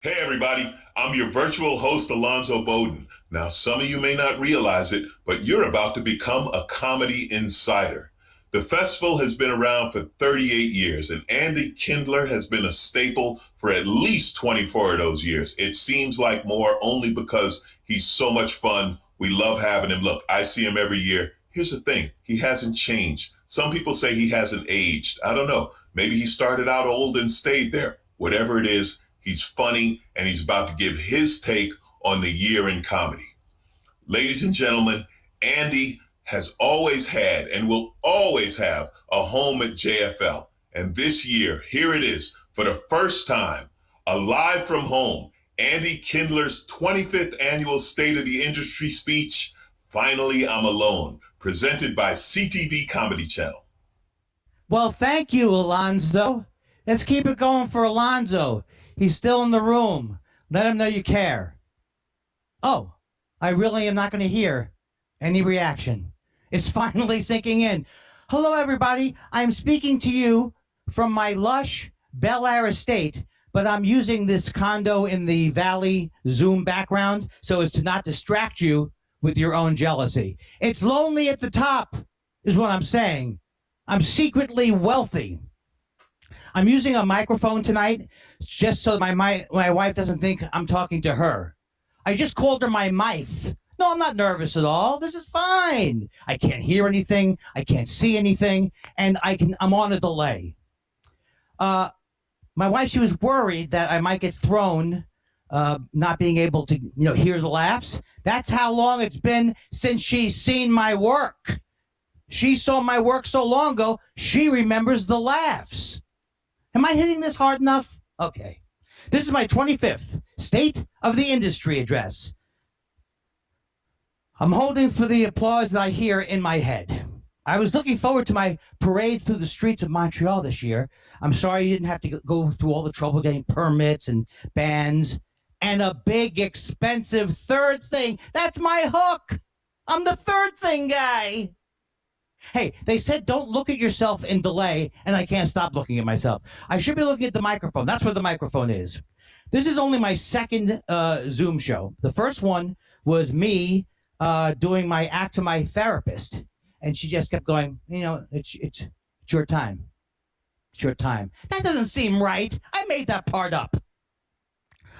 Hey, everybody, I'm your virtual host, Alonzo Bowden. Now, some of you may not realize it, but you're about to become a comedy insider. The festival has been around for 38 years, and Andy Kindler has been a staple for at least 24 of those years. It seems like more only because he's so much fun. We love having him. Look, I see him every year. Here's the thing, he hasn't changed. Some people say he hasn't aged. I don't know. Maybe he started out old and stayed there. Whatever it is, he's funny, and he's about to give his take on the year in comedy. Ladies and gentlemen, Andy has always had and will always have a home at JFL. And this year, here it is, for the first time, a live from home, Andy Kindler's 25th annual State of the Industry speech, Finally I'm Alone, presented by CTV Comedy Channel. Well, thank you, Alonzo. Let's keep it going for Alonzo. He's still in the room. Let him know you care. Oh, I really am not going to hear any reaction. It's finally sinking in. Hello, everybody. I'm speaking to you from my lush Bel Air estate, but I'm using this condo in the Valley Zoom background so as to not distract you with your own jealousy. It's lonely at the top, is what I'm saying. I'm secretly wealthy. I'm using a microphone tonight just so my wife doesn't think I'm talking to her. I just called her my wife. No, I'm not nervous at all. This is fine. I can't hear anything. I can't see anything. And I'm on a delay. My wife, she was worried that I might get thrown, not being able to, hear the laughs. That's how long it's been since she's seen my work. She saw my work so long ago, she remembers the laughs. Am I hitting this hard enough? Okay. This is my 25th State of the Industry address. I'm holding for the applause that I hear in my head. I was looking forward to my parade through the streets of Montreal this year. I'm sorry you didn't have to go through all the trouble getting permits and bans and a big, expensive third thing. That's my hook. I'm the third thing guy. Hey, they said don't look at yourself in delay, and I can't stop looking at myself. I should be looking at the microphone. That's where the microphone is. This is only my second Zoom show. The first one was me doing my act to my therapist, and she just kept going, it's your time. It's your time. That doesn't seem right. I made that part up.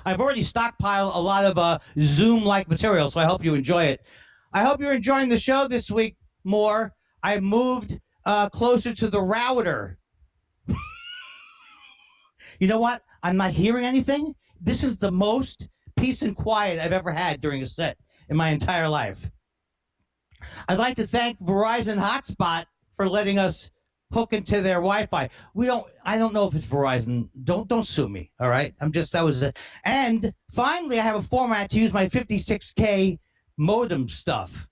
I've already stockpiled a lot of Zoom-like material, so I hope you enjoy it. I hope you're enjoying the show this week more. I moved closer to the router. You know what? I'm not hearing anything. This is the most peace and quiet I've ever had during a set in my entire life. I'd like to thank Verizon Hotspot for letting us hook into their Wi-Fi. I don't know if it's Verizon. Don't sue me. All right. And finally I have a format to use my 56K modem stuff.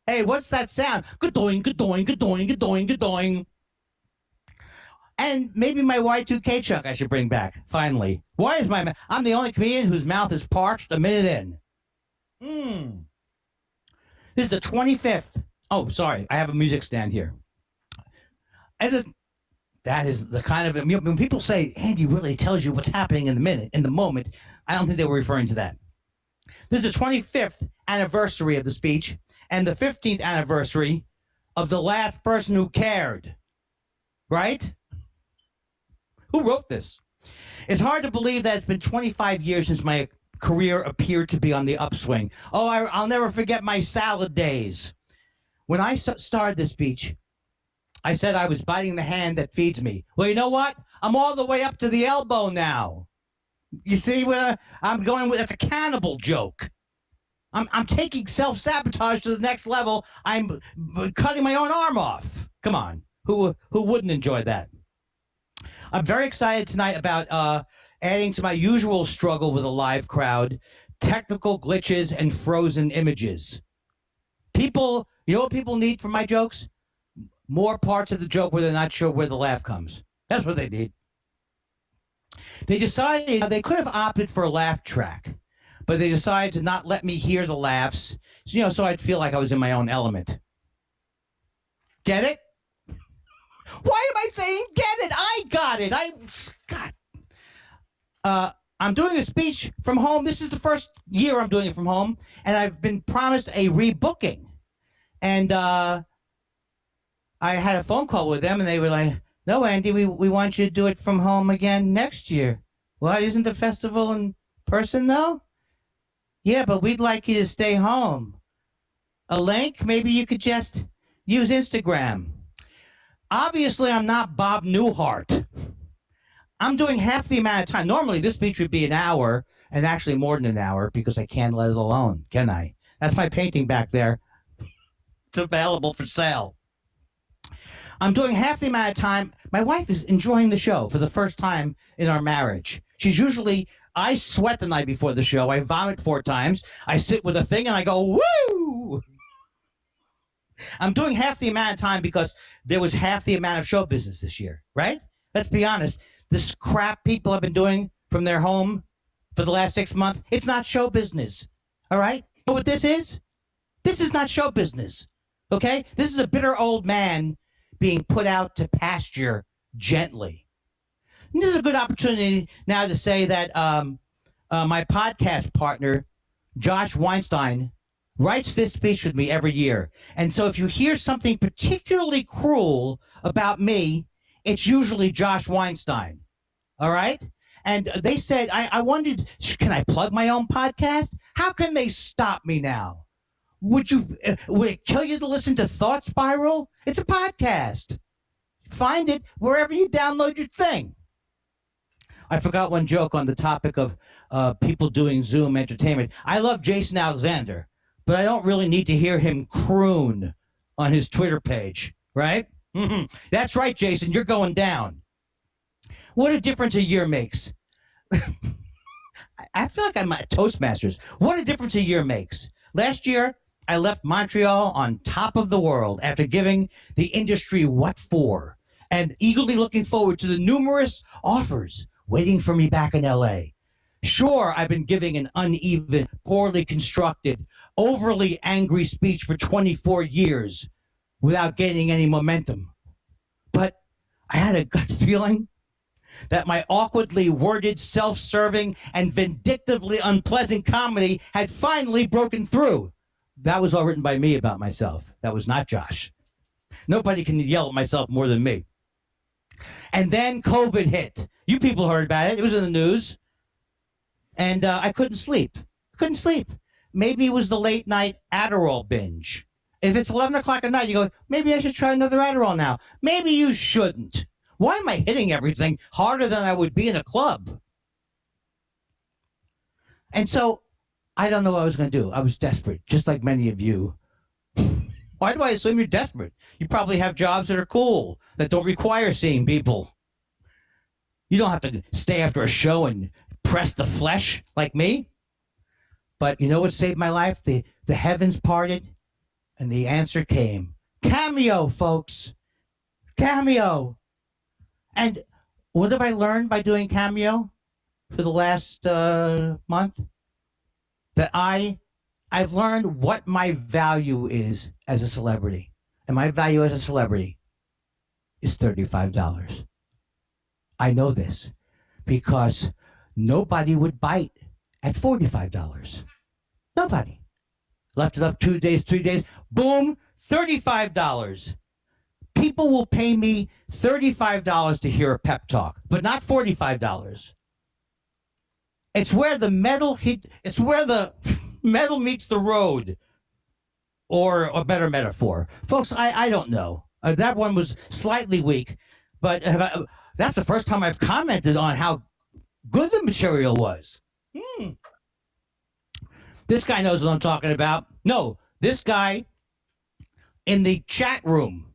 Hey, what's that sound? Good-doing, good-doing, good-doing, good-doing, good-doing. And maybe my Y2K chuck I should bring back, finally. I'm the only comedian whose mouth is parched a minute in. This is the 25th. Oh, sorry, I have a music stand here. That is the kind of, when people say, Andy really tells you what's happening in the moment, I don't think they were referring to that. This is the 25th anniversary of the speech, and the 15th anniversary of the last person who cared. Right? Who wrote this? It's hard to believe that it's been 25 years since my career appeared to be on the upswing. Oh, I'll never forget my salad days. When I started this speech, I said I was biting the hand that feeds me. Well, you know what? I'm all the way up to the elbow now. You see where I'm going with? It's a cannibal joke. I'm taking self-sabotage to the next level. I'm cutting my own arm off. Come on. Who wouldn't enjoy that? I'm very excited tonight about adding to my usual struggle with a live crowd, technical glitches and frozen images. People, you know what people need from my jokes? More parts of the joke where they're not sure where the laugh comes. That's what they need. They decided they could have opted for a laugh track, but they decided to not let me hear the laughs, so I'd feel like I was in my own element. Get it? Why am I saying get it? I got it. I'm doing a speech from home. This is the first year I'm doing it from home, and I've been promised a rebooking. And I had a phone call with them, and they were like, "No, Andy, we want you to do it from home again next year." Well, isn't the festival in person though? Yeah, but we'd like you to stay home. A link? Maybe you could just use Instagram. Obviously, I'm not Bob Newhart. I'm doing half the amount of time. Normally, this speech would be an hour, and actually more than an hour because I can't let it alone, can I? That's my painting back there. It's available for sale. I'm doing half the amount of time. My wife is enjoying the show for the first time in our marriage. She's usually, I sweat the night before the show. I vomit 4 times. I sit with a thing and I go, woo! I'm doing half the amount of time because there was half the amount of show business this year, right? Let's be honest. This crap people have been doing from their home for the last 6 months, it's not show business, all right? You know what this is? This is not show business, okay? This is a bitter old man being put out to pasture gently. And this is a good opportunity now to say that my podcast partner, Josh Weinstein, writes this speech with me every year. And so if you hear something particularly cruel about me, it's usually Josh Weinstein. All right? And they said, I wondered, can I plug my own podcast? How can they stop me now? Would it kill you to listen to Thought Spiral? It's a podcast. Find it wherever you download your thing. I forgot one joke on the topic of people doing Zoom entertainment. I love Jason Alexander, but I don't really need to hear him croon on his Twitter page, right? That's right, Jason, you're going down. What a difference a year makes. I feel like I'm at Toastmasters. What a difference a year makes. Last year, I left Montreal on top of the world after giving the industry what for, and eagerly looking forward to the numerous offers waiting for me back in LA. Sure, I've been giving an uneven, poorly constructed, overly angry speech for 24 years without gaining any momentum. But I had a gut feeling that my awkwardly worded, self-serving, and vindictively unpleasant comedy had finally broken through. That was all written by me about myself. That was not Josh. Nobody can yell at myself more than me. And then COVID hit. You people heard about it. It was in the news. And I couldn't sleep. Maybe it was the late night Adderall binge. If it's 11 o'clock at night, you go, maybe I should try another Adderall now. Maybe you shouldn't. Why am I hitting everything harder than I would be in a club? And so I don't know what I was going to do. I was desperate, just like many of you. Why do I assume you're desperate? You probably have jobs that are cool, that don't require seeing people. You don't have to stay after a show and press the flesh like me. But you know what saved my life? The heavens parted and the answer came. Cameo, folks. Cameo. And what have I learned by doing Cameo for the last month? That I've learned what my value is as a celebrity. And my value as a celebrity is $35. I know this because nobody would bite at $45. Nobody. Left it up 2 days, 3 days, boom, $35. People will pay me $35 to hear a pep talk, but not $45. It's where the metal meets the road, or a better metaphor. Folks, I don't know. That one was slightly weak, but that's the first time I've commented on how good the material was. This guy knows what I'm talking about. No, this guy in the chat room.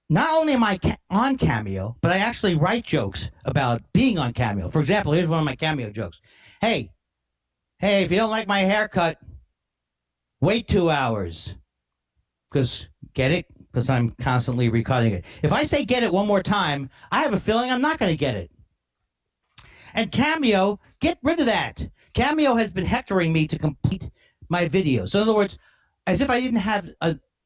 Not only am I on Cameo, but I actually write jokes about being on Cameo. For example, here's one of my Cameo jokes. Hey, if you don't like my haircut, wait 2 hours. Get it? Because I'm constantly recutting it. If I say get it one more time, I have a feeling I'm not going to get it. And Cameo, get rid of that. Cameo has been hectoring me to complete my videos. So in other words, as if I didn't have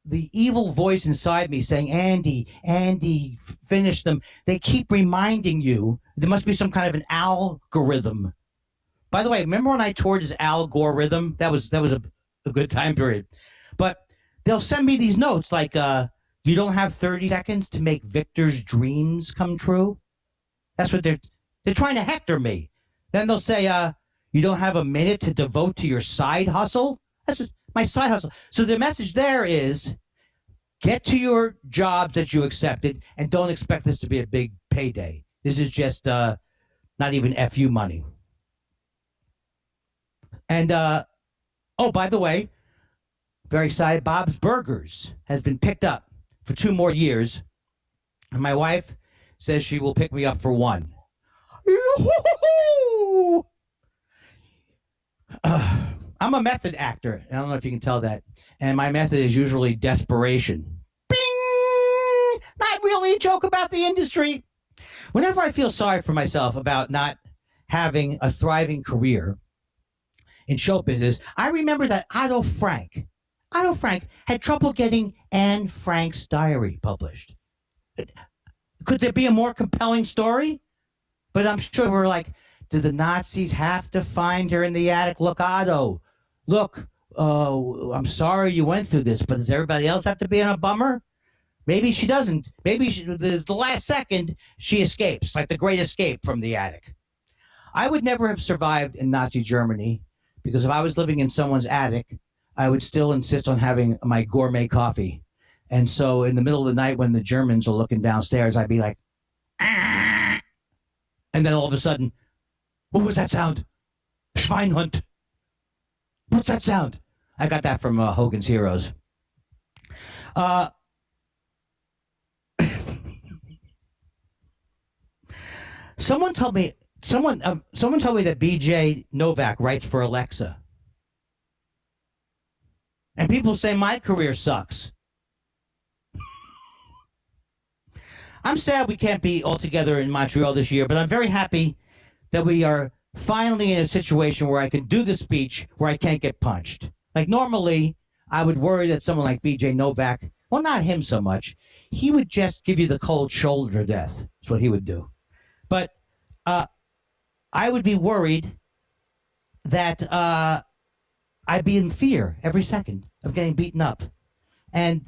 the evil voice inside me saying, Andy, finish them. They keep reminding you. There must be some kind of an algorithm. By the way, remember when I toured as algorithm? That was a good time period. But they'll send me these notes like, you don't have 30 seconds to make Victor's dreams come true. That's what they're trying to hector me. Then they'll say, you don't have a minute to devote to your side hustle. That's just my side hustle. So the message there is, get to your jobs that you accepted and don't expect this to be a big payday. This is just not even FU money. And, oh, by the way, very excited, Bob's Burgers has been picked up for 2 more years. And my wife says she will pick me up for 1. I'm a method actor. I don't know if you can tell that. And my method is usually desperation. Bing! Not really a joke about the industry. Whenever I feel sorry for myself about not having a thriving career in show business, I remember that Otto Frank had trouble getting Anne Frank's diary published. Could there be a more compelling story? But I'm sure we're like, did the Nazis have to find her in the attic? Look, Otto, look, I'm sorry you went through this, but does everybody else have to be in a bummer? Maybe she doesn't. Maybe the last second she escapes, like the Great Escape from the attic. I would never have survived in Nazi Germany because if I was living in someone's attic, I would still insist on having my gourmet coffee. And so in the middle of the night when the Germans are looking downstairs, I'd be like, ah! And then all of a sudden, what was that sound? Schweinhund. What's that sound? I got that from Hogan's Heroes. Someone told me that BJ Novak writes for Alexa. And people say my career sucks. I'm sad we can't be all together in Montreal this year, but I'm very happy that we are finally in a situation where I can do the speech where I can't get punched. Like normally, I would worry that someone like BJ Novak, well, not him so much, he would just give you the cold shoulder death. That's what he would do. But I would be worried that I'd be in fear every second of getting beaten up. And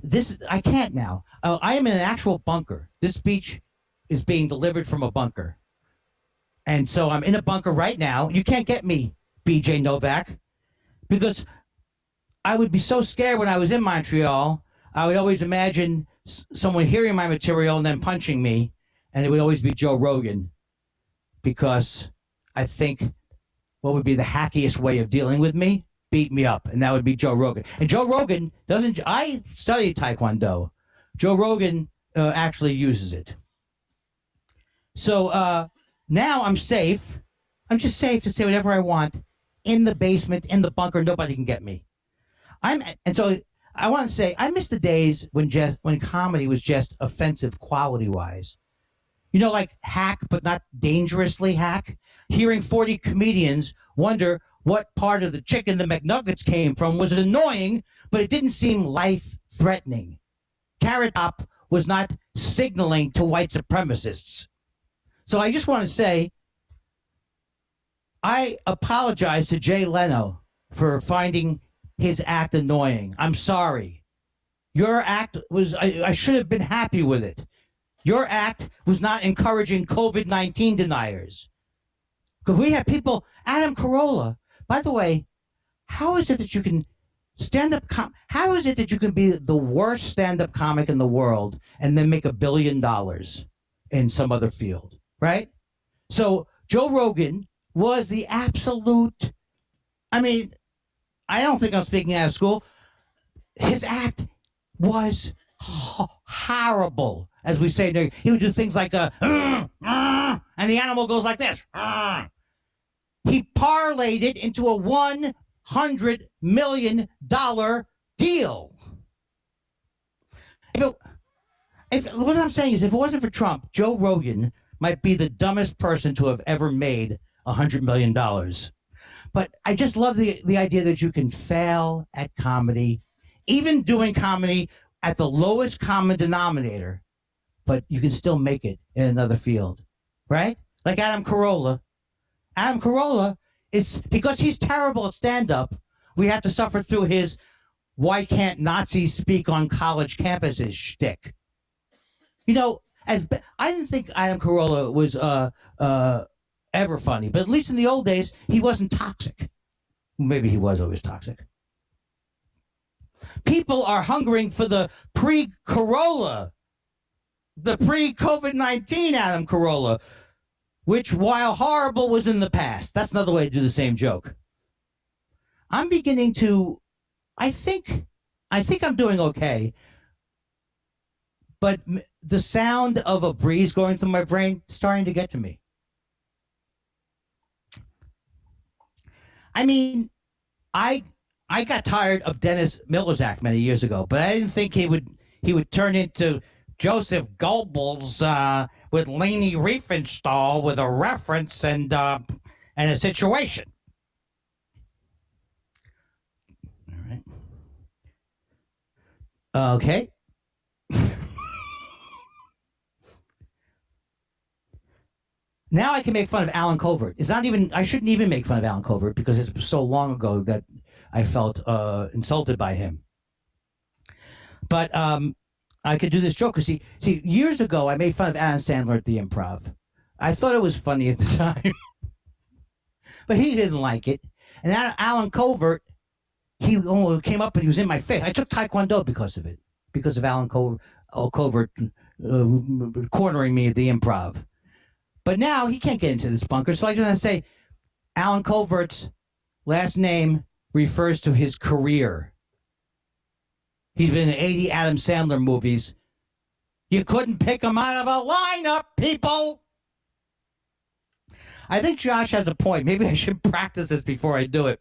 I can't now. I am in an actual bunker. This speech is being delivered from a bunker. And so I'm in a bunker right now. You can't get me, BJ Novak, because I would be so scared when I was in Montreal. I would always imagine someone hearing my material and then punching me, and it would always be Joe Rogan, because I think what would be the hackiest way of dealing with me? Beat me up, and that would be Joe Rogan. And Joe Rogan doesn't. I studied Taekwondo. Joe Rogan actually uses it. So now I'm safe. I'm just safe to say whatever I want in the basement, in the bunker. Nobody can get me. And so I want to say I miss the days when comedy was just offensive quality wise. You know, like hack, but not dangerously hack. Hearing 40 comedians wonder what part of the chicken the McNuggets came from was annoying, but it didn't seem life-threatening. Carrot Top was not signaling to white supremacists. So I just want to say, I apologize to Jay Leno for finding his act annoying. I'm sorry. Your act was, I should have been happy with it. Your act was not encouraging COVID-19 deniers. Because we have people, Adam Carolla. By the way, how is it that you can how is it that you can be the worst stand-up comic in the world and then make $1 billion in some other field, right? So Joe Rogan was the absolute, I mean, I don't think I'm speaking out of school. His act was horrible, as we say. He would do things like and the animal goes like this. He parlayed it into a $100 million deal. What I'm saying is, if it wasn't for Trump, Joe Rogan might be the dumbest person to have ever made $100 million. But I just love the idea that you can fail at comedy even doing comedy at the lowest common denominator, but you can still make it in another field, right? Like Adam Carolla. Adam Carolla is, because he's terrible at stand-up, we have to suffer through his "why can't Nazis speak on college campuses" shtick. You know, I didn't think Adam Carolla was ever funny, but at least in the old days, he wasn't toxic. Maybe he was always toxic. People are hungering for the pre-Carolla, the pre-COVID-19 Adam Carolla, which, while horrible, was in the past. That's another way to do the same joke. I'm beginning to, I think I'm doing okay, but the sound of a breeze going through my brain is starting to get to me. I mean, I got tired of Dennis Miller's act many years ago, but I didn't think he would turn into Joseph Goebbels with Leni Riefenstahl with a reference and a situation. All right. Okay. Now I can make fun of Alan Covert. I shouldn't even make fun of Alan Covert because it's so long ago that I felt insulted by him. But I could do this joke because see, years ago I made fun of Adam Sandler at the Improv. I thought it was funny at the time, but he didn't like it. And Alan Covert, he came up and he was in my face. I took Taekwondo because of it, because of Alan Covert cornering me at the Improv. But now he can't get into this bunker. So I'm going to say Alan Covert's last name refers to his career. He's been in 80 Adam Sandler movies. You couldn't pick him out of a lineup, people. I think Josh has a point. Maybe I should practice this before I do it.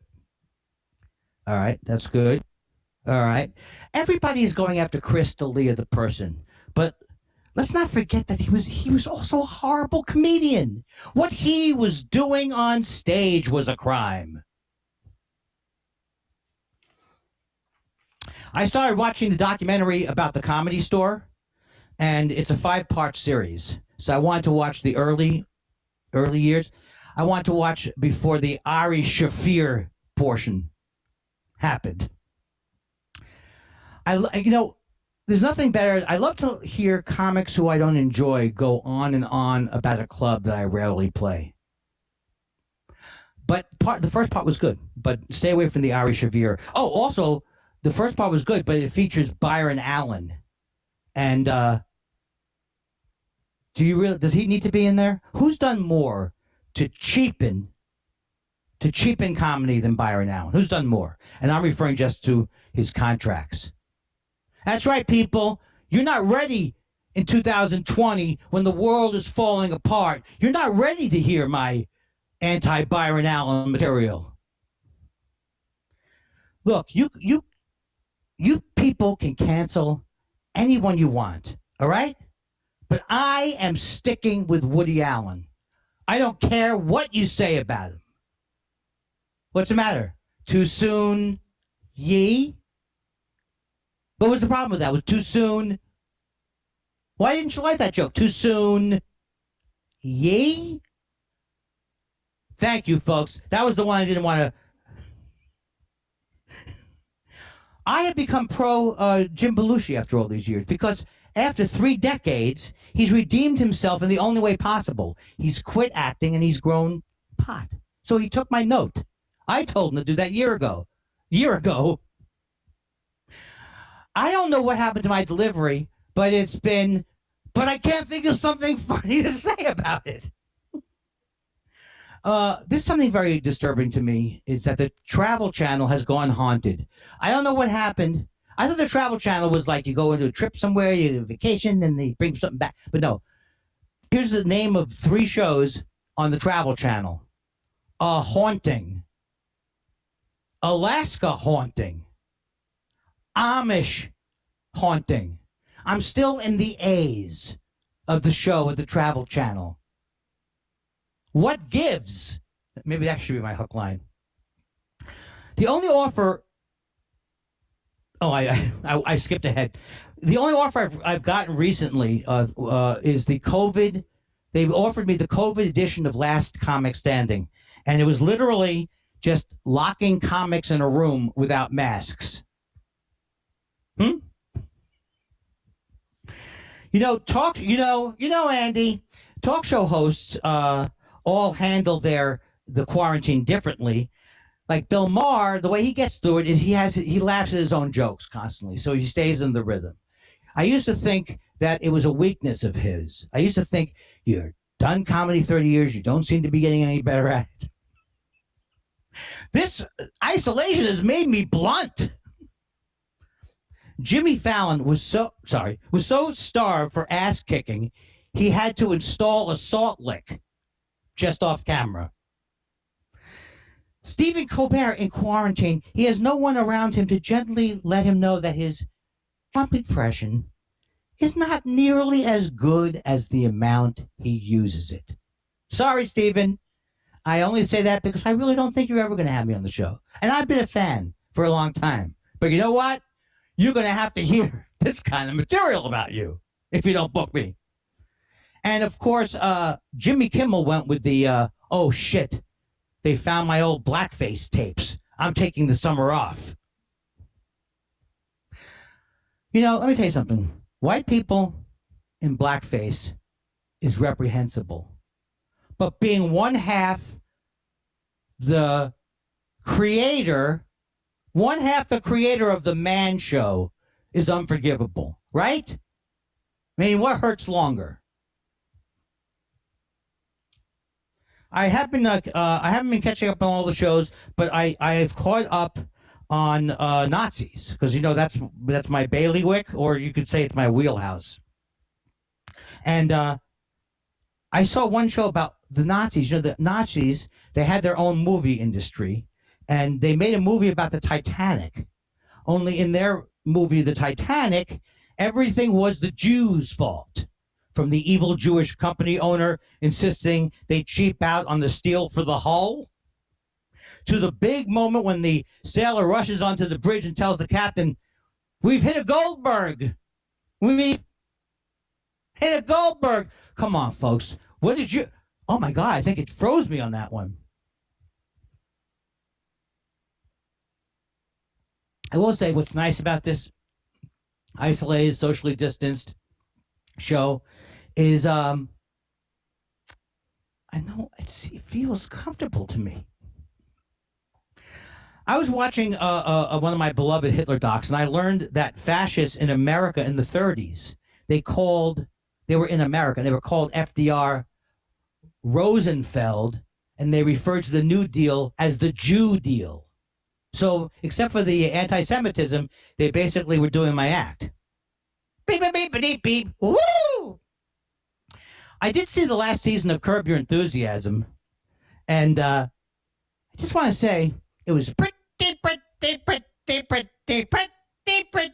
All right, that's good. All right. Everybody is going after Chris D'Elia, the person. But let's not forget that he was also a horrible comedian. What he was doing on stage was a crime. I started watching the documentary about the Comedy Store, and it's a 5-part series. So I wanted to watch the early years. I wanted to watch before the Ari Shaffir portion happened. There's nothing better. I love to hear comics who I don't enjoy go on and on about a club that I rarely play. But the first part was good, but stay away from the Ari Shaffir. Oh, also, the first part was good, but it features Byron Allen. And does he need to be in there? Who's done more to cheapen comedy than Byron Allen? Who's done more? And I'm referring just to his contracts. That's right, people. You're not ready in 2020 when the world is falling apart. You're not ready to hear my anti-Byron Allen material. Look, you people can cancel anyone you want, all right? But I am sticking with Woody Allen. I don't care what you say about him. What's the matter? Too soon, ye? What was the problem with that? Was too soon? Why didn't you like that joke? Too soon, ye? Thank you, folks. That was the one I didn't want to. I have become pro Jim Belushi after all these years because after 3 decades, he's redeemed himself in the only way possible. He's quit acting and he's grown pot. So he took my note. I told him to do that a year ago. I don't know what happened to my delivery, but I can't think of something funny to say about it. There's something very disturbing to me is that the Travel Channel has gone haunted. I don't know what happened. I thought the Travel Channel was like you go into a trip somewhere, you have a vacation, and they bring something back. But no. Here's the name of 3 shows on the Travel Channel. A Haunting. Alaska Haunting. Amish Haunting. I'm still in the A's of the show at the Travel Channel. What gives? Maybe that should be my hook line. The only offer Oh, I skipped ahead. The only offer I've gotten recently is the COVID. They've offered me the COVID edition of Last Comic Standing, and it was literally just locking comics in a room without masks. Hmm? Andy, talk show hosts all handle the quarantine differently. Like Bill Maher, the way he gets through it is he laughs at his own jokes constantly, so he stays in the rhythm. I used to think that it was a weakness of his. I used to think, you're done comedy 30 years, you don't seem to be getting any better at it. This isolation has made me blunt. Jimmy Fallon was so starved for ass kicking, he had to install a salt lick just off camera. Stephen Colbert in quarantine, he has no one around him to gently let him know that his Trump impression is not nearly as good as the amount he uses it. Sorry, Stephen. I only say that because I really don't think you're ever going to have me on the show. And I've been a fan for a long time. But you know what? You're going to have to hear this kind of material about you if you don't book me. And of course, Jimmy Kimmel went with the, oh shit, they found my old blackface tapes. I'm taking the summer off. Let me tell you something. White people in blackface is reprehensible. But being one half the creator of the Man Show is unforgivable, right? I mean, what hurts longer? I haven't been catching up on all the shows, but I've caught up on Nazis because that's my bailiwick, or you could say it's my wheelhouse. And I saw one show about the Nazis. The Nazis, they had their own movie industry, and they made a movie about the Titanic. Only in their movie, the Titanic, everything was the Jews' fault. From the evil Jewish company owner insisting they cheap out on the steel for the hull, to the big moment when the sailor rushes onto the bridge and tells the captain, "We've hit a Goldberg. We've hit a Goldberg." Come on, folks. What did you... Oh, my God. I think it froze me on that one. I will say what's nice about this isolated, socially distanced show is I know it feels comfortable to me. I was watching one of my beloved Hitler docs, and I learned that fascists in America in the 30s, they were in America, and they were called FDR Rosenfeld, and they referred to the New Deal as the Jew deal. So, except for the anti-Semitism, they basically were doing my act. Beep, beep, beep, beep, beep. Woo! I did see the last season of Curb Your Enthusiasm, and I just want to say it was pretty, pretty, pretty, pretty, pretty, pretty, pretty, pretty, pretty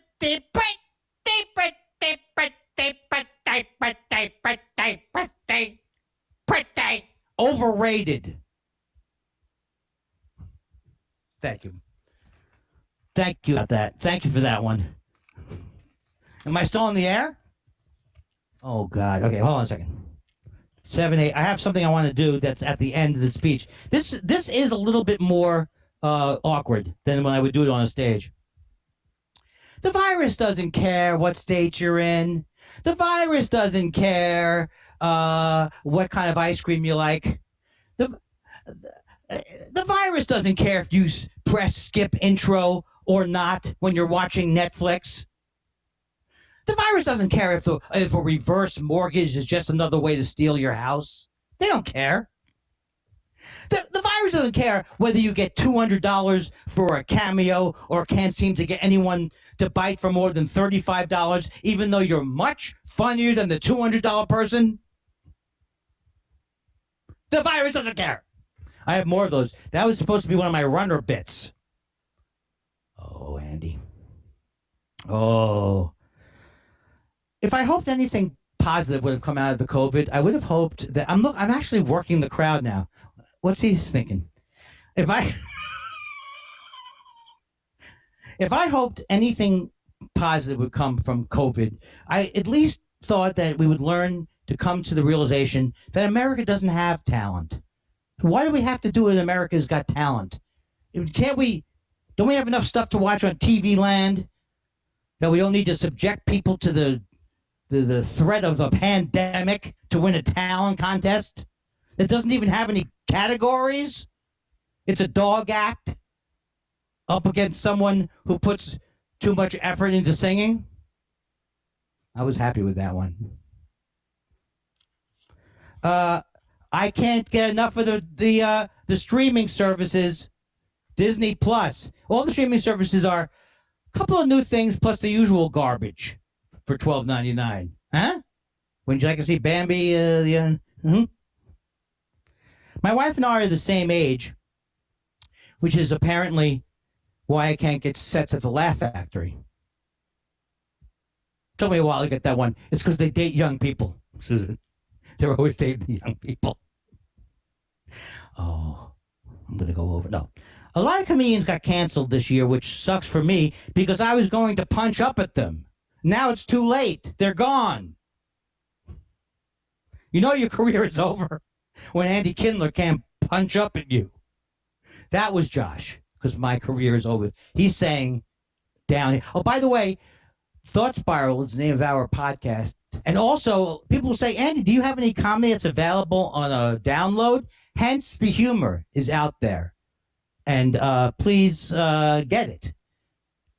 overrated. Thank you. Thank you about that. Thank you for that one. Am I still on the air? Oh, God. Okay, hold on a second. 7, 8. I have something I want to do that's at the end of the speech. This is a little bit more awkward than when I would do it on a stage. The virus doesn't care what state you're in. The virus doesn't care what kind of ice cream you like. The virus doesn't care if you press skip intro or not when you're watching Netflix. The virus doesn't care if a reverse mortgage is just another way to steal your house. They don't care. The virus doesn't care whether you get $200 for a Cameo or can't seem to get anyone to bite for more than $35, even though you're much funnier than the $200 person. The virus doesn't care. I have more of those. That was supposed to be one of my runner bits. Oh, Andy. Oh. If I hoped anything positive would have come out of the COVID, I would have hoped that I'm actually working the crowd now. What's he thinking? If If I hoped anything positive would come from COVID, I at least thought that we would learn to come to the realization that America doesn't have talent. Why do we have to do it? America's Got Talent. Can't we? Don't we have enough stuff to watch on TV land that we don't need to subject people to the threat of a pandemic to win a talent contest that doesn't even have any categories? It's a dog act up against someone who puts too much effort into singing. I was happy with that one. I can't get enough of the streaming services. Disney Plus. All the streaming services are a couple of new things plus the usual garbage for $12.99. Huh? Wouldn't you like to see Bambi? My wife and I are the same age, which is apparently why I can't get sets at the Laugh Factory. Took me a while to get that one. It's because they date young people, Susan. They're always dating young people. Oh, I'm going to go over. No. A lot of comedians got canceled this year, which sucks for me because I was going to punch up at them. Now it's too late. They're gone. You know your career is over when Andy Kindler can't punch up at you. That was Josh, because my career is over. He's saying down here. Oh, by the way, Thought Spiral is the name of our podcast. And also, people will say, Andy, do you have any comedy that's available on a download? Hence, the humor is out there. And please get it.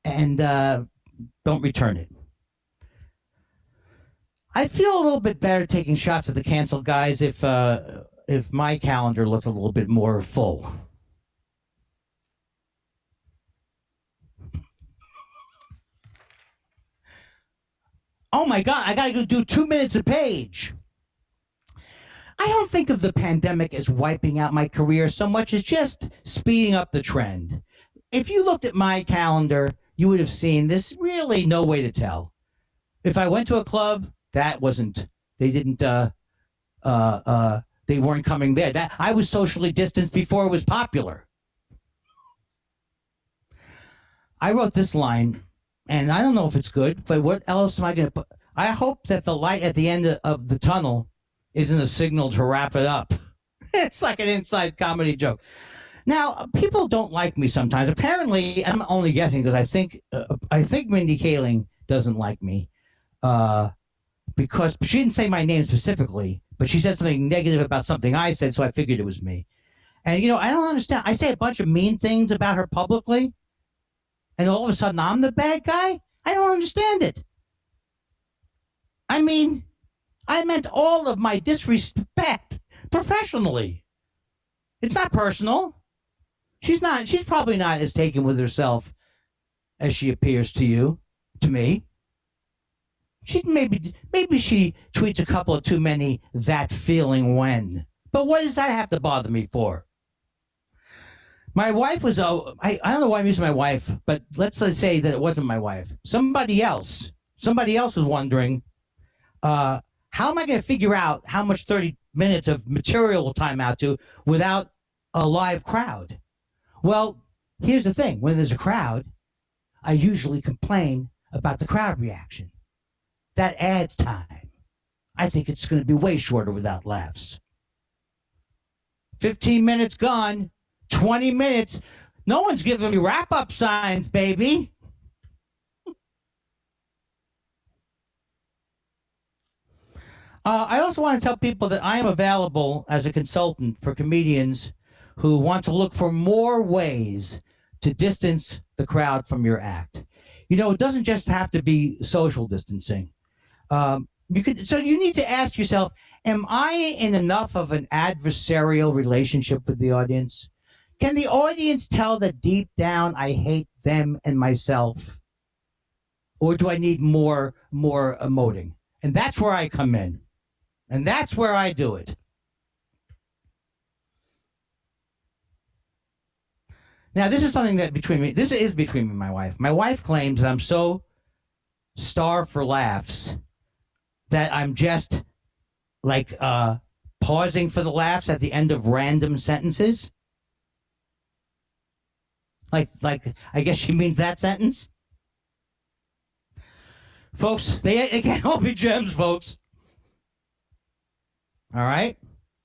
And don't return it. I feel a little bit better taking shots at the canceled guys if my calendar looked a little bit more full. Oh my God, I gotta go do 2 minutes a page. I don't think of the pandemic as wiping out my career so much as just speeding up the trend. If you looked at my calendar, you would have seen there's really no way to tell. If I went to a club, they weren't coming there. I was socially distanced before it was popular. I wrote this line, and I don't know if it's good, but what else am I going to put? I hope that the light at the end of the tunnel isn't a signal to wrap it up. It's like an inside comedy joke. Now, people don't like me sometimes. Apparently, I'm only guessing because I think Mindy Kaling doesn't like me because she didn't say my name specifically, but she said something negative about something I said, so I figured it was me. And, I don't understand. I say a bunch of mean things about her publicly, and all of a sudden I'm the bad guy? I don't understand it. I mean, I meant all of my disrespect professionally. It's not personal. She's probably not as taken with herself as she appears to me. Maybe she tweets a couple of too many that feeling when. But what does that have to bother me for? My wife was, I don't know why I'm using my wife, but let's say that it wasn't my wife. Somebody else was wondering, how am I going to figure out how much 30 minutes of material will time out to without a live crowd? Well, here's the thing. When there's a crowd, I usually complain about the crowd reaction. That adds time. I think it's going to be way shorter without laughs. 15 minutes gone. 20 minutes. No one's giving me wrap-up signs, baby. I also want to tell people that I am available as a consultant for comedians who want to look for more ways to distance the crowd from your act. It doesn't just have to be social distancing. So you need to ask yourself, am I in enough of an adversarial relationship with the audience? Can the audience tell that deep down I hate them and myself? Or do I need more emoting? And that's where I come in. And that's where I do it. Now, this is something that between me and my wife. My wife claims that I'm so starved for laughs that I'm just like pausing for the laughs at the end of random sentences. Like I guess she means that sentence. Folks, they can't all be gems, folks. All right.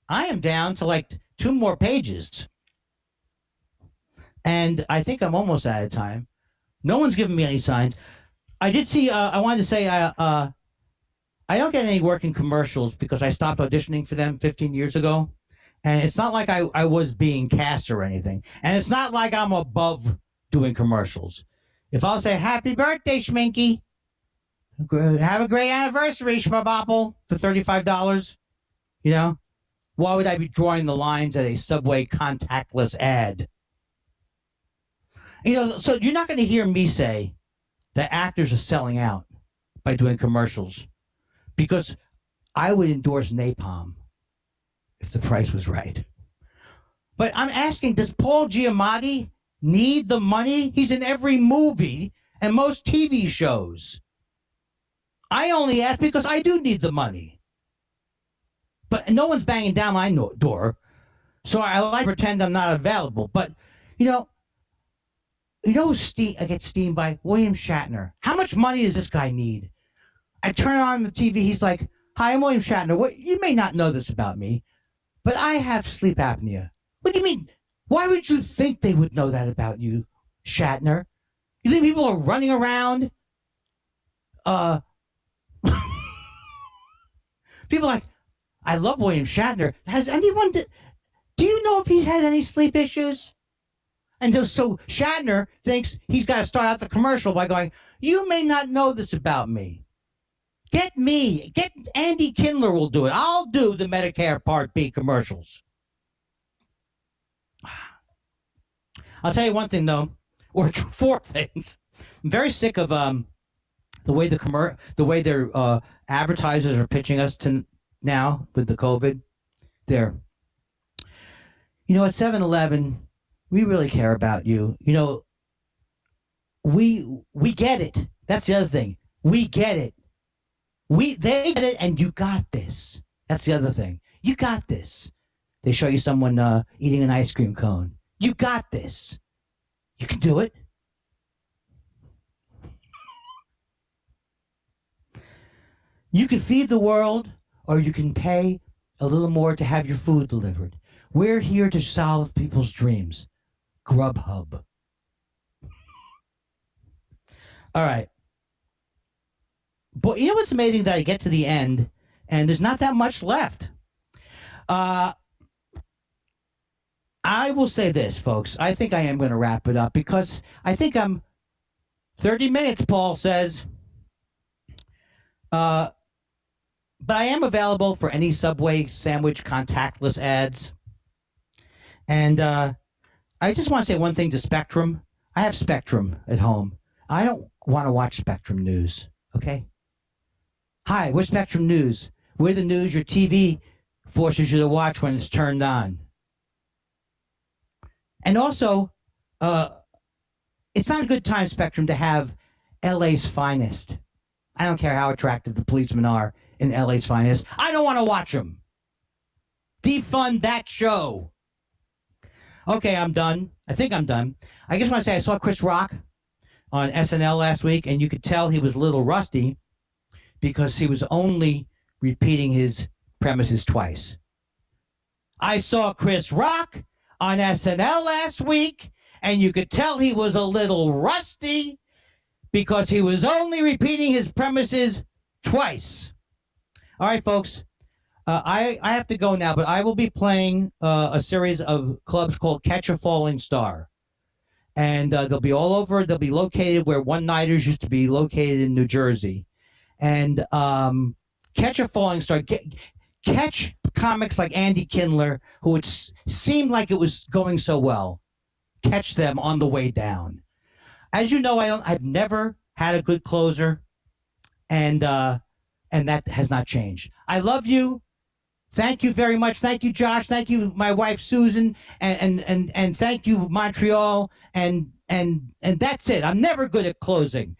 I am down to like 2 more pages. And I think I'm almost out of time. No one's giving me any signs. I did see, I wanted to say, I don't get any work in commercials because I stopped auditioning for them 15 years ago. And it's not like I was being cast or anything. And it's not like I'm above doing commercials. If I'll say, happy birthday, Schminky. Have a great anniversary, Schmabopple, for $35, you know? Why would I be drawing the lines at a Subway contactless ad? You know, so you're not going to hear me say that actors are selling out by doing commercials because I would endorse napalm if the price was right. But I'm asking, does Paul Giamatti need the money? He's in every movie and most TV shows. I only ask because I do need the money. But no one's banging down my door, so I like to pretend I'm not available. But, you know I get steamed by? William Shatner. How much money does this guy need? I turn on the TV, he's like, hi, I'm William Shatner. What, you may not know this about me, but I have sleep apnea. What do you mean? Why would you think they would know that about you, Shatner? You think people are running around? People are like, I love William Shatner. Has anyone... do you know if he's had any sleep issues? And so Shatner thinks he's got to start out the commercial by going, you may not know this about me. Get Andy Kindler will do it. I'll do the Medicare Part B commercials. I'll tell you one thing, though, or 4 things. I'm very sick of the way their advertisers are pitching us to now with the COVID. At 7-Eleven, we really care about you. We get it. That's the other thing. We get it. They get it, and you got this. That's the other thing. You got this. They show you someone eating an ice cream cone. You got this. You can do it. You can feed the world, or you can pay a little more to have your food delivered. We're here to solve people's dreams. Grubhub. All right. But you know what's amazing? That I get to the end, and there's not that much left. I will say this, folks. I think I am going to wrap it up because I think I'm 30 minutes, Paul says. But I am available for any Subway sandwich contactless ads. And I just want to say one thing to Spectrum. I have Spectrum at home. I don't want to watch Spectrum News, okay? Hi, we're Spectrum News. We're the news your TV forces you to watch when it's turned on. And also, it's not a good time, Spectrum, to have LA's finest. I don't care how attractive the policemen are in LA's finest. I don't want to watch them. Defund that show. Okay, I'm done. I think I'm done. I just want to say I saw Chris Rock on SNL last week, and you could tell he was a little rusty because he was only repeating his premises twice. I saw Chris Rock on SNL last week, and you could tell he was a little rusty because he was only repeating his premises twice. All right, folks. I have to go now, but I will be playing a series of clubs called Catch a Falling Star. And they'll be all over. They'll be located where one-nighters used to be located in New Jersey. And Catch a Falling Star. Catch comics like Andy Kindler, who it seemed like it was going so well. Catch them on the way down. As you know, I've never had a good closer, and that has not changed. I love you. Thank you very much. Thank you, Josh. Thank you, my wife Susan, and thank you, Montreal. And that's it. I'm never good at closing.